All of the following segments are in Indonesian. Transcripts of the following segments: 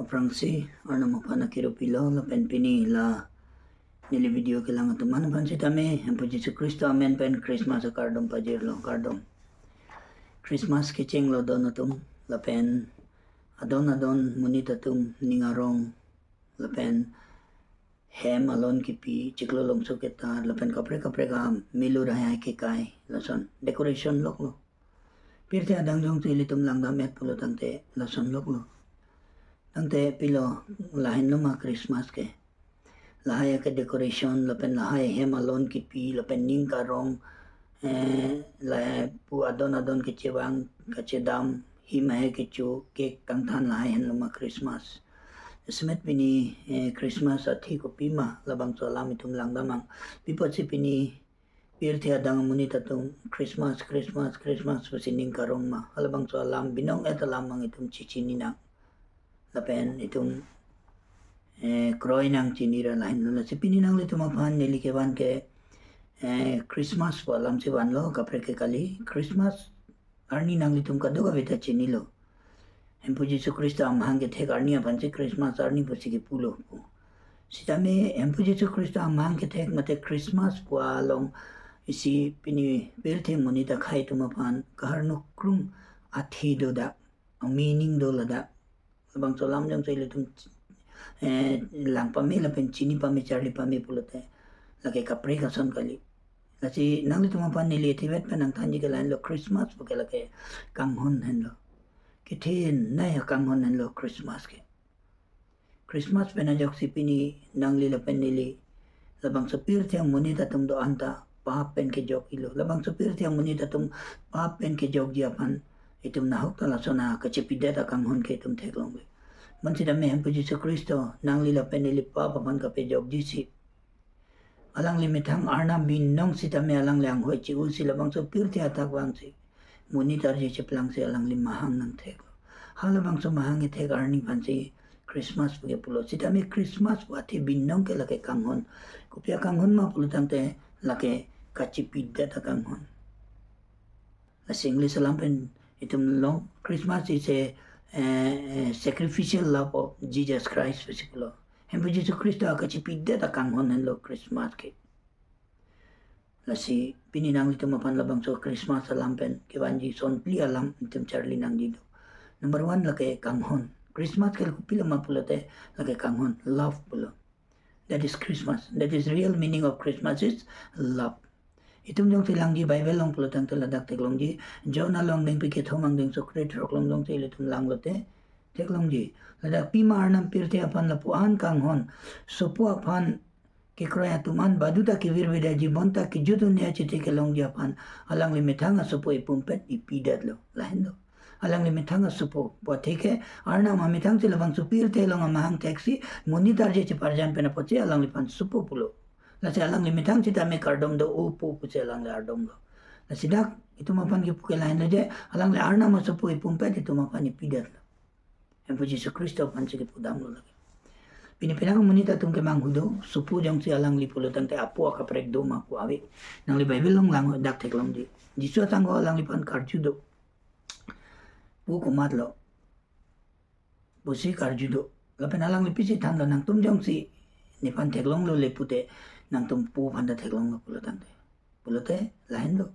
Aprangsi arna mapana kiro pilo la penpini la nili video kilang teman pansi tame yang puji Yesus Kristo amen pen Christmas kardom pajir lo kardom Christmas kicing lo donatum la pen adon munita tum ningarong la pen hem alon kipi ciklo long suketa la pen kapre ka milu raya ke kai lason decoration lok lo pirte adang jong tu ilitum lang damet pulo tante lason lok lo tante pilo lahin luma Christmas ke lahaya ke decoration lapen lahaya hem alon ki pi lapen ning karong la pu adon ke cewang ke cedam himahe ke chu ke kangthan lahin luma Christmas semet pini Christmas athi ko pima labang salam itum lang damang pipo si pini pirthi adang munita tum Christmas pasining karong ma halabang salam binong eta lamang itum cicini na lapen itong kroy nang chinira lain lo si pininang lito mapan nilikewan ke Christmas po alam si wan lo kapre ke kali Christmas arni nang litum kaduga beta chinilo empu Yesus Kristo amhang ke thek arni apan si Christmas arni po sige pulo po sitame empu Yesus Kristo amhang ke thek mate Christmas po along isi pini birthday monita khai tumapan kaharno krum athi do da meaning do lada bang salam jang sa ilitum lang pami lapen chini pami charli pami pulote lake kapre ka son kali lasi nang litum pan nili tibet panang tanji ke lain lo Christmas po ke lake kanghon hen lo kithin na ya kanghon hen lo Christmas pena jok si pini nang li lapen nili labang sapir tiang monita tum do anta papen ke jok ilo labang sapir tiang monita tum papen ke jok japan itum nahok tala sona kacipideta kanghon ke itum teklong man sida me empu Yesus Kristo nang lila penili pa papan kape jog jisi alang limitang arna binong sida me alang liang hoi chi usi labang so pirti atak bang si munitar jisi pelang si alang limahang nang teklo halabang so mahang itek arni pansi Christmas puge pulo sida me Christmas wati binong ke lake kanghon kupia kanghon ma pulo tangte lake kacipideta kanghon as English alampen itum long Christmas is a sacrificial love of Jesus Christ basically hem Jesus Kristo akachipidda ta kanghon hen lo Christmas ke lasi pininang itu mapan labang so Christmas alampen ke banji son pli alam itum charli nang dido number 1 lake kanghon Christmas ke pila mapulate lake kanghon love pulo that is Christmas that is real meaning of Christmas is love itum jong silang ji Bible long pulo tang teladak teklong ji Jonah long ding pikit homang ding sukret roklong dong te itum lang lote teklong ji ladak pima arnam pirte apan lapuan kanghon sopu apan ke kroya tuman baduta ke virbeda ji bonta ke judunia chite ke long ji apan alang limitanga sopu ipumpet ipidat lo lahin lo alang limitanga sopu poteke arnam amitang silabang supir te long amahang taxi monitor je parjan pena poche alang lipan sopu pulo nasi alang limitang cita me kardom do upu puce alang le ardom do nasi dak itu mapan ki puke lain aja alang le arna masapu ipumpet itu mapan ipidat lo empu Yesus Kristo pan sige pudam lo lagi pinipinang munita tung ke manghudo supu jong si alang li pulo tante apu akaprek do ma ku awi nang li Bible long lang dak teklom di jisu tanggo alang li pan karjudo pu kumat lo busi karjudo lapen alang li pisi tanda nang tum jong si ni pan teklong lo le pute nang tumpu panda teklong lo pulo tante lain lo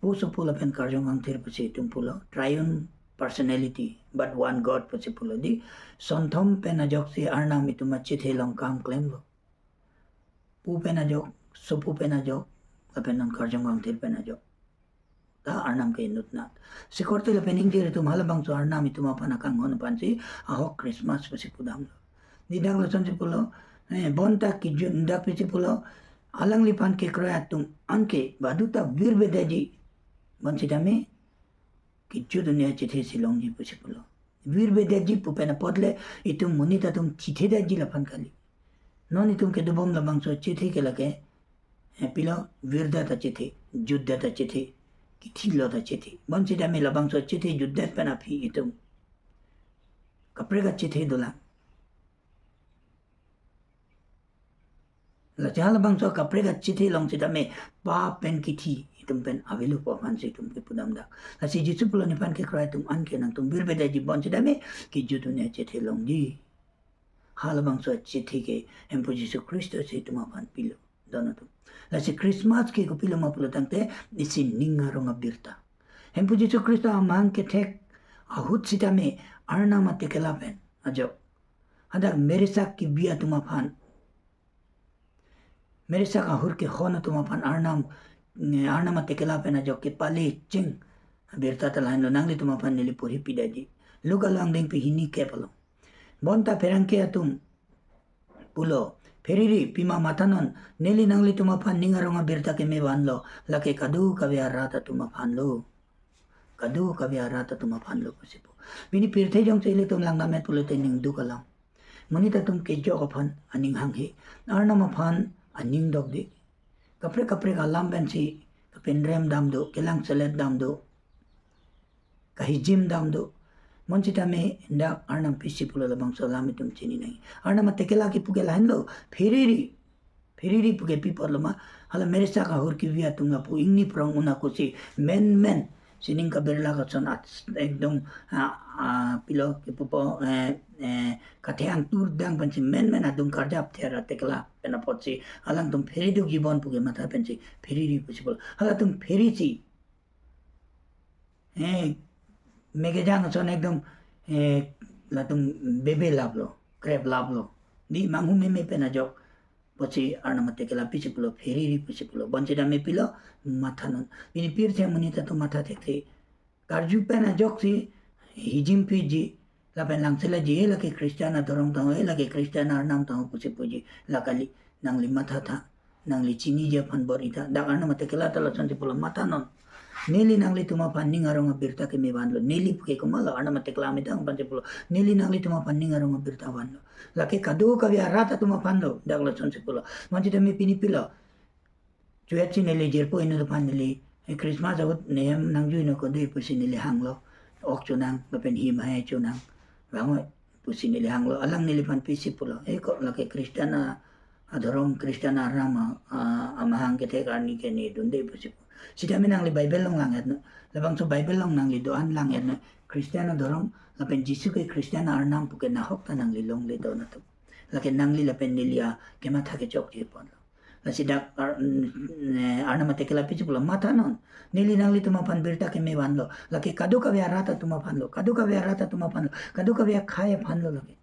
pu supu lapen karjong ang tir pasi tumpu lo triune personality but one God pasi pulo di sonthom penajok si arnam itu macit helong kam claim lo pu penajok supu penajok lapen nang karjong ang tir penajok ta arnam ke inut na sikorte lapen ingtir itu malabang so arnam itu mapanakang hon pansi ahok Christmas pasi pudam lo didang lo son si pulo bonta ki jundak pisi pulo alang lipan ke kroyatum anke baduta virbedaji bonsidame ki judunia chithe silongji pisi pulo virbedaji pupena podle itum munita tum chithe daji lapan kali non itum ke dubom labang so chithe ke lake pilo virda ta chithe judda ta chithe ki thilo ta chithe bonsidame labang so chithe judda pena phi itum kaprega chithe dola la jala bang so kaprega chithi long sita me pa pen ki thi itum pen avilu po fan si itum ke pudam dak la si jitu pulo ni pan ke krai tum an ke nang tum bir beda ji bon chidame ki jutu ne che thelong ji halabang so che thike empo Jesu Kristo si itum pan pilo dono tum la si Christmas ke ko pilo ma pulo tangte isi ningarong abirta empo Jesu Kristo amang ke thek ahut sitame arna mate kelapen ajo adak meresak ki biya tuma pan meresak ahur ke khona tuma pan arna mate kelapen ajo ke pale ching birta talain lo nangli tuma pan nili puri pidaji luga lang ding pi hini ke palo bonta perangke atum pulo feriri pima matanon neli nangli tuma pan ningaronga birta ke me banlo lake kadu kabe arata tuma pan lo kadu kabe arata tuma pan lo pasipo bini pirte jong chele tum lang namet pulo te ning du kalam monita tum ke jo kaphan aning hang he arna ma phan aning dog de kapre ka lam ben si kapen rem dam do kelang selet dam do kahi jim dam do monchita me nda arna pisi pulo labang so lam tum chini nai arna ma tekela ki pugela hendo feriri puge pipor lama hala meresa ka hor ki via tum la pu ingni prong una ko si men sining ka berla ka chon ekdom pilo ke pupo katheang tur dang panchi men adum karjap thera tekla pena pochi alang tum feri du gibon puge matha penchi feri ri possible hala tum feri chi mege jang chon ekdom la tum bebe lablo crab lablo di mangu me pena jok pochi arna mate kela pichi pulo feri ri pichi pulo bonche da me pilo matha non ini pirthe munita to matha thekte karju pena jok si hijim piji la pen lang sela ji la ke Kristiana dorong tang la ke Kristiana arnam tang puchi puji la kali nang li matha tha nang li chini je phan borita da arna mate kela tala chanti pulo matha non neli nang li tuma pan ningarong birta ke me banlo neli puke kumala arna mate kela me dang panche pulo neli nang li tuma pan ningarong birta banlo la ke kadu ka bia rata tuma panlo dagla chanti pulo manji de me pini pilo chuyachi neli jerpo ino pan neli Christmas awat neyam nang ju ino ko de pusi neli hanglo ok chunang bapen him hai chunang bango pusi neli hanglo alang neli pan pisi pulo ko lake Kristiana adorong Kristiana rama amahang ke tekarni ke ni dunde pusi sida minang li Bible long lang etno labang so Bible long nang li doan lang etno Kristiana dorong lapen Jisu ke Kristiana arnam puke nahok ta nang li long li do na to lake nang li lapen nilia ke matha ke chok je pon la sida arna mate kela pichi pulo matha non nili nang li tuma pan birta ke me banlo lake kadu ka bia rata tuma panlo kadu ka bia rata tuma panlo kadu ka bia khaya panlo lake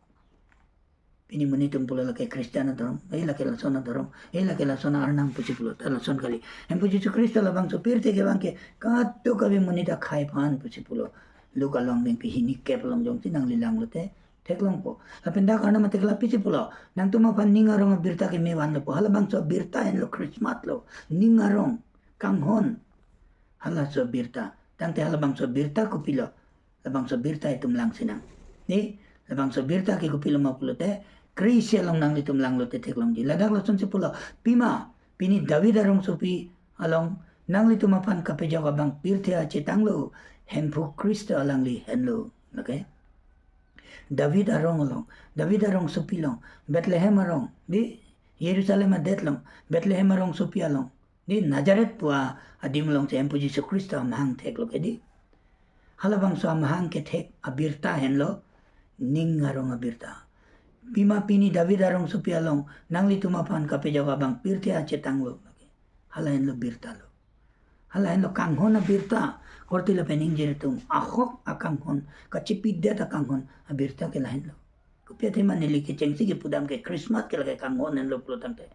pini muni tum pulo lake Kristiana dorom lake la sona dorom lake la sona arnam puchi pulo ta la son kali em puchi su Kristo la bang so pirte ke bang ke kadu ka be muni ta khai pan puchi pulo luka long ding pi hini ke pelong jong tinang li lang lote teklong po lapenda karna mate kela pichi pulo nang tuma pan ningarong birta ke me banlo po hala bang so birta en lo Christmas lo ningarong kanghon hala so birta tangte hala bang so birta ko pilo labang so birta itum lang sinang ni labang so birta ke ko pilo ma pulo te Krisia long nang litum lang lo te teklong ji ladak lo son si pulo pini David arong so pi along nang litum pan kapeja ka bang pirte a chetanglo hempu Kristo alang li henlo okay David arong so pilong Bethlehem arong di Yerusalem adetlong Bethlehem arong so pi along di Nazareth pua adim long se empu Jesu Kristo amhang thek lo ke di halabang so amhang ke thek abirta henlo ningarong abirta pima pini David arong so pi along nangli tuma pan kape jaga bang pirte a chetang lo hala henlo birta lo hala henlo kanghon abirta korti la pening jere tum ahok akanghon kachipidya ta kanghon abirta ke lain lo kupya thema nili ke chengsi ke pudam ke Christmas ke lage kanghon henlo plotang te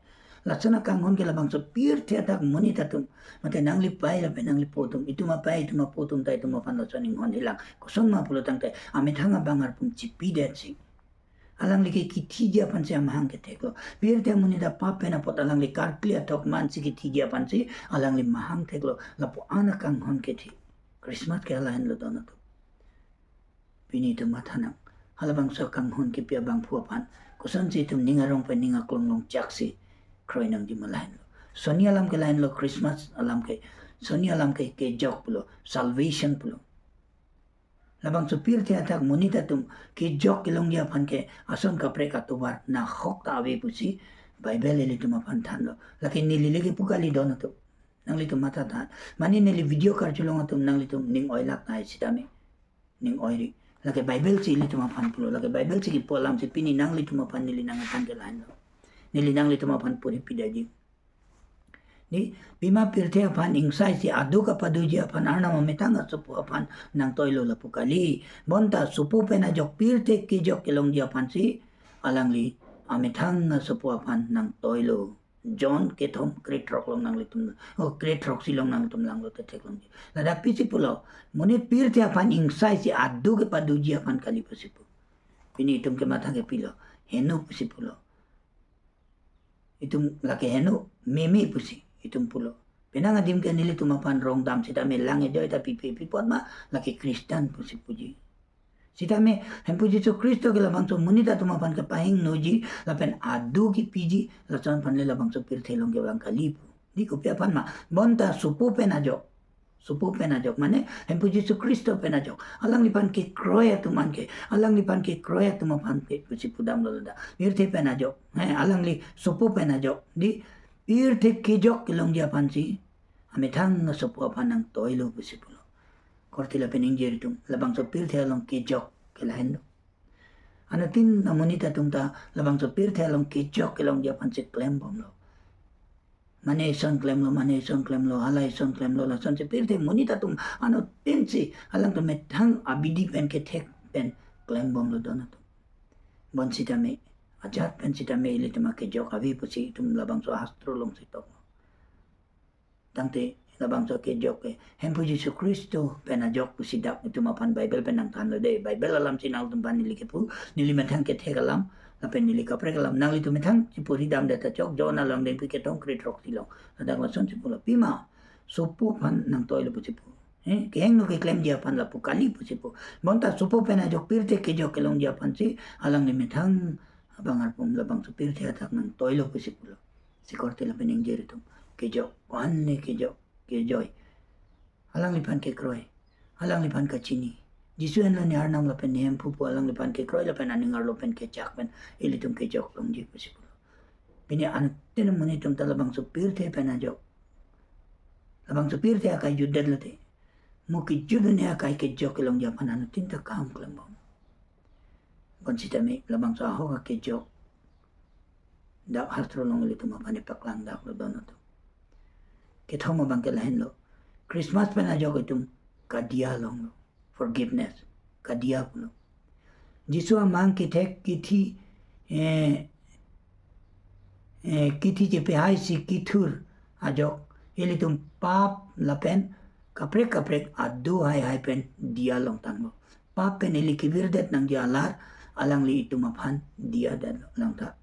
laksana kanghon ke labang so pirte ta monita tum mate nangli pai la penangli potum ituma pai ituma potum ta ituma pan lo choning hon hilang koson ma plotang te amithanga bangar pum chipidya chi alang li ke kitija pan se amhang ke teklo pirte monita papena pot alang li karklia tok man si kitija pan si alang li mahang teklo la po ana kanghon ke thi Christmas ke lain lo dono to pini to mathanang halabang so kanghon ke pia bang phuapan kosan si tum ningarong pa ninga klonglong chaksi kroinang di malain lo sonia alam ke lain lo Christmas alam ke sonia alam ke jok pulo salvation pulo labang so pirte atak monita tum ke jok ke longya pan ke ason ka preka tubar na hok ta ave pusi Bible le tum pan than lo lakin nilile ke pukali dono to nang litum matata mani neli video karjulong atum nang litum ning oilak na sitame ning oiri lagi Bible si litum apan pulo lagi Bible si kipolam si pini nang litum apan nili nang tanggalan nili nang litum apan puri pidaji ni bima pirte apan ingsai si adu kapaduji apan arna mametanga supu apan nang toilo lapukali bonta supu pena jok pirte ki jok kilong ji apan si alangli ametanga supu apan nang toilo John ketom kretrok long nang litum kretrok silong nang litum lang lo tetek long ji ladapi si pulo muni pirte apan ingsai si adu kapaduji apan kali pasipu pini itum ke mata ke pilo henu si pulo itum laki henu mimi pusi itum pulo pinanga dim ke nili tumapan rong dam sita me lange joy tapi pipot ma laki Kristen pusi puji sita me hempuji so Kristo ke labang so munita tumapan ke pahing noji lapen adu ki piji lasan pan le labang so pirte long ke bang kalipu di kupiapan ma bonta supu penajok mane hempuji so Kristo penajok alang lipan ke kroya tuman ke alang lipan ke kroya tumapan ke pusi pudam lolada pirte penajok alang li supu penajok di pirte kijok kilong dia pansi ametang na supu apanang toilo pusi pulo kortila peningjeri tum labang so pirte along kijok kelahendo anatin na monita tumta labang so pirte along kijok kilong dia pansi klembom lo mane son klem lo hala son klem lo la son se pirte monita tum ano tensi alang to metang abidi pen ke tek pen klembom lo donatum bon sita me ajat pen sita me ile tuma kijok avi pusi tum labang so astro long sitok tangte labang so kijok ke hempuji Yesus Kristo penajok pusi dak itu mapan Bible penang tan lo de Bible alam sinal tum pan nili ke pu nili metang ke tek alam lapen nili kapre alam nang litu metang si puri dam data chok jona lang den pike tong kritrok silong adang lason si pula pima supu pan nang toilo pusi pu ke heng no ke klem dia pan la pu kali pusi pu monta supu penajok pirte kijok kelong dia pan si alang ni metang abang arpum labang so pirte atak nang toilo pusi pu si korte la pening jeri tum kijok wanne kijok kejoy alang lipan ke kroy alang lipan ka chini jisuan la ni arnam la pen nem pupu alang lipan ke kroy la pen aning arlo pen ke chak pen ilitum ke jok long ji pusipulo bini an tin muni tum talabang supir te penajok labang supir te akai judad late muki judu ne akai ke jok long japan anu tinta kam klembom bon sitame labang so aho ke jok dak hastro long ilitum apane paklang dak lo donoto ke thoma bang ke lahen lo Christmas penajok itum kadia long lo forgiveness kadia pulo jisu amang ki tek kithi kithi je pehai si kithur ajok ilitum pap lapen kaprek adu hai pen dia long tanglo pap pen ili kibirdet nang jalar alang li itum aphan dia dan long ta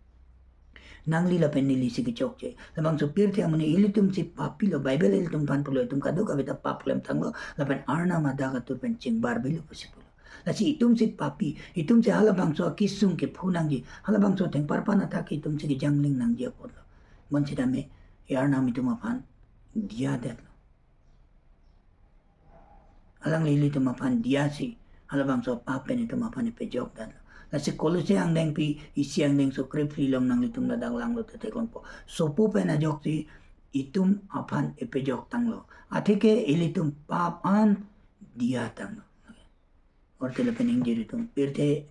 nang lila pen nili si kicok je lamang supir te amune ilitum si papi lo Bible ilitum pan pulo itum kado kabita pap lem tanglo lapen arna madaga tu pen cing barbilo pusipulo lasi itum si papi itum si halabang so kisung ke phunang ji halabang so teng parpana ta ki itum si ki jangling nang je podlo mon si dame arna mitum apan dia det alang lili tum apan dia si halabang so papen itum apan pe jok dan nasi kolose ang deng pi isi ang deng so krip long nang litum na dang lang lo tetek long po so po pe na jok si itum apan epe jok tang lo atike ilitum papan dia tang lo or tele pening jiri tum pirte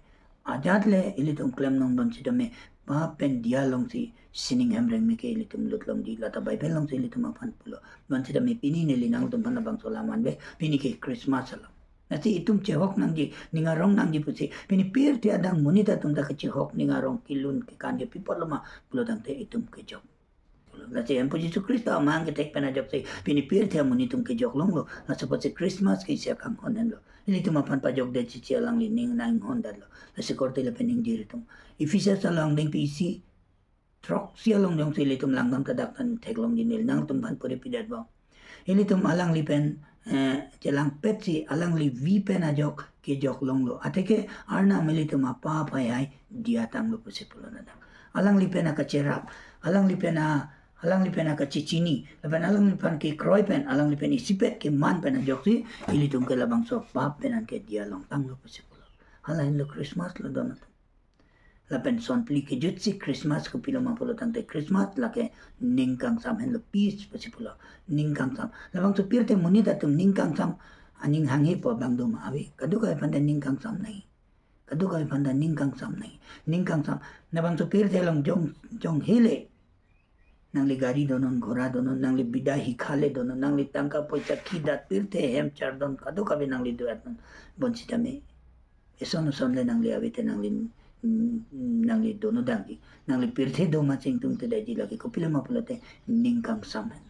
ajat le ilitum klem nong don si dame papen dia long si sining hamreng mi ke ilitum lut long di lata Bible long si ilitum apan pulo don si dame pini ne linang tum panabang solaman be pini ke Christmas lo nasi itum cehok nang ji ningarong nang ji pusi pini pir ti adang monita tum da cehok ningarong kilun ke kan je pipot lama pulo dang te itum ke jok nasi empo Yesus Kristo amang ke tek penajok se pini pir ti monitum ke jok long lo nasi posi Christmas ke sia kang honen lo ini tum apan pajok de cici alang li ning nang honda lo nasi korte le pening diri tum ifisa salang deng pisi trok sia long dong se litum langgam tadak tan tek long di nil nang tum pan pore pidat ba ini tum alang li pen jalang petsi alang li vi pen ajok ke jok long lo ateke arna melito mapa pai dia tang lo pusipulo nada alang li pen ka cerap alang li pen ka cicini lepan alang li pen ke kroy pen alang li pen isipet ke man pen ajok si ilitum ke labang so pap pen ke dia long tang lo pusipulo alang lo Christmas lo donat lapen son pli ke jutsi Christmas ko pilo mapulo tante Christmas lake ningkang sam hen lo peace pasipulo ningkang sam labang so pirte munita tum ningkang sam aning hangi po bang dum awi kaduka panda ningkang sam nai kaduka panda ningkang sam nai ningkang sam nabang so pirte long jong hele nangli gari donon घोड़ा donon nangli bida hikhale donon nangli tangka poisa kidat pirte hem chardon kaduka be nangli duat non bonsita me eson le nangli awite nangli dono dangi nangli pirte do macing tum te daji lagi ko pila mapulate ningkang samen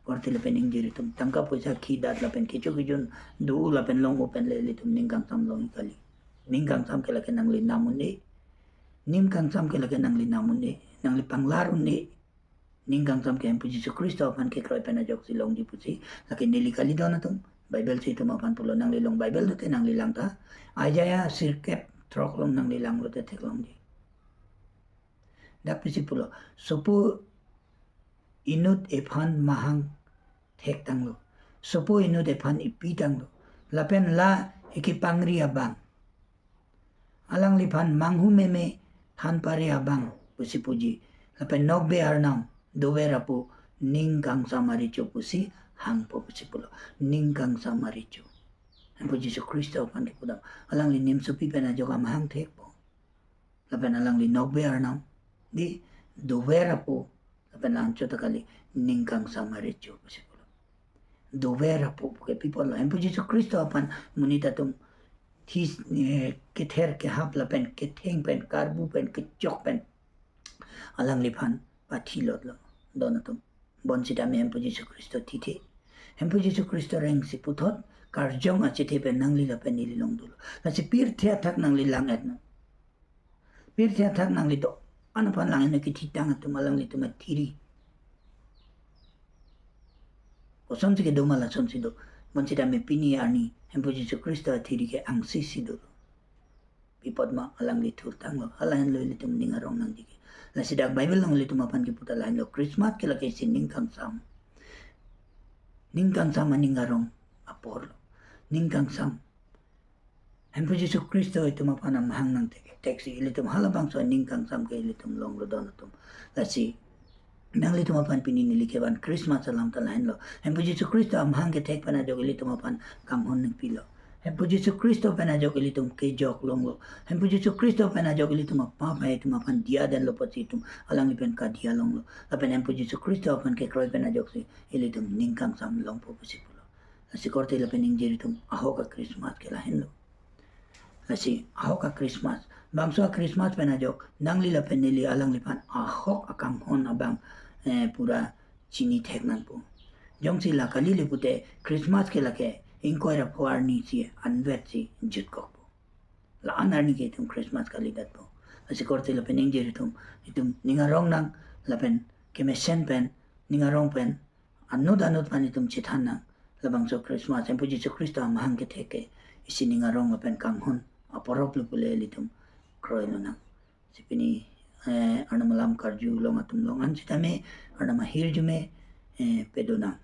korte lepen ingjiri tum tangka poisa kidat lapen kicho kijun du lapen long open le tum ningkang sam long kali ningkang sam ke lake nangli namune ningkang sam ke lake nangli namune nangli panglarun ne ningkang sam ke puji Yesus Kristo apan ke kroi pena jok silong di puji laki nili kali dona tum Bible si tum apan pulo nang lilong Bible dote nang lilang ta ajaya sirkep trok long nang lilang dote tek long di dak puji pulo sopo inut ephan mahang tek tang lo sopo inut ephan ipi tang lo lapen la iki pangri abang alang lipan manghu meme han pare abang puji puji lapen nokbe arnam doverapu ningkang samaricho pusi hangpo pusi pulo ningkang samaricho puji Yesus Kristo pan kipudam alang li nim supi pena joka mahang thekpo lapen alang li nokbe arnam di doverapu lapen ancho takali ningkang samaricho pusi pulo doverapu ke people la puji Yesus Kristo pan munita tum his kether ke hap lapen ketheng pen karbu pen kechok pen alang lipan pathilot lo donatum bonsita me empuji Yesus Kristo tite empuji Yesus Kristo reng si puthot karjong achite pe nangli la pe nililong dulo na si pirthia thak nangli langet no pirthia thak nangli to anapan langet no kititang atum alang li tuma tiri ko somsi ke domala somsi do bonsita me pini ani empuji Yesus Kristo tiri ke angsi si dulo pipot ma alang li thutang lo alahan lo li tum ningarong nang dike la sidak Bible nang litu mapan ki puta lain lo Christmas kila kay sin ningkang sam ningarong apor lo ningkang sam empo Yesus Kristo itu mapan ang mahang nang teksi ilitum halabang so ningkang sam kay ilitum long lo donatum la si nang litu mapan pininili keban Christmas alam talahin lo empo Yesus Kristo ang mahang ke tek panadog ilitum mapan kamhon ng pilo empo Yesus Kristo penajok ilitum kejok longlo empo Yesus Kristo penajok ilitum apa itu mapan dia dan lo positum alang lipen ka dia longlo apen empo Yesus Kristo apan ke kroi penajok si ilitum ningkang sam long po posipulo asi korte lapen injiri tum aho ka Christmas ke lahin lo asi aho ka Christmas bangso Christmas penajok nang lila penili alang lipan aho akang hon abang pura chini theknan po jong sila kalili pute Christmas ke lake inquire for ni si anvet si jut ko la anarni ke tum Christmas kalidat po asi korte la pening jeri tum itum ningarong nang lapen kemesen pen ningarong pen anut pan itum chithan nang labang so Christmas en puji Yesus Kristo mahang ke theke isi ningarong lapen kanghon aporop lu pule litum kroilo nang sipini anamalam karju long atum long an sitame anama hirjume pedonang